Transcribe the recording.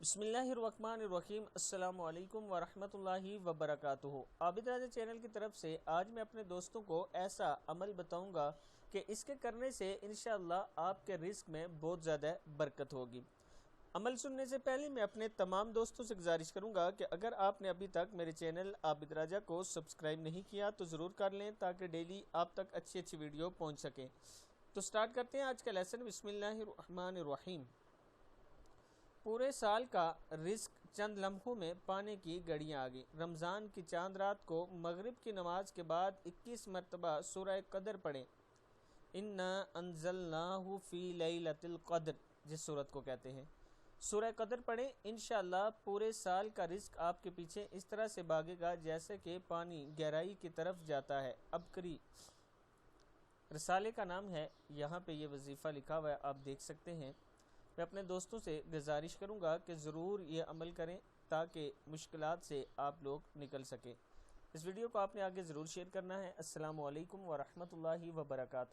بسم اللہ الرحمن الرحیم۔ السلام علیکم ورحمۃ اللہ وبرکاتہ۔ عابد راجہ چینل کی طرف سے آج میں اپنے دوستوں کو ایسا عمل بتاؤں گا کہ اس کے کرنے سے انشاءاللہ آپ کے رزق میں بہت زیادہ برکت ہوگی۔ عمل سننے سے پہلے میں اپنے تمام دوستوں سے گزارش کروں گا کہ اگر آپ نے ابھی تک میرے چینل عابد راجہ کو سبسکرائب نہیں کیا تو ضرور کر لیں تاکہ ڈیلی آپ تک اچھی ویڈیو پہنچ سکیں۔ تو سٹارٹ کرتے ہیں آج کا لیسن۔ بسم اللہ الرحمن الرحیم۔ پورے سال کا رزق چند لمحوں میں پانے کی گھڑیاں آگئی۔ رمضان کی چاند رات کو مغرب کی نماز کے بعد 21 مرتبہ سورہ قدر پڑھیں۔ اِنَّا أَنزَلْنَاهُ فِي لَيْلَةِ الْقَدْرِ جس سورت کو کہتے ہیں، سورہ قدر پڑھیں۔ انشاءاللہ پورے سال کا رزق آپ کے پیچھے اس طرح سے بھاگے گا جیسے کہ پانی گہرائی کی طرف جاتا ہے۔ ابکری رسالے کا نام ہے، یہاں پہ یہ وظیفہ لکھا ہوا ہے، آپ دیکھ سکتے ہیں۔ میں اپنے دوستوں سے گزارش کروں گا کہ ضرور یہ عمل کریں تاکہ مشکلات سے آپ لوگ نکل سکیں۔ اس ویڈیو کو آپ نے آگے ضرور شیئر کرنا ہے۔ السلام علیکم ورحمۃ اللہ وبرکاتہ۔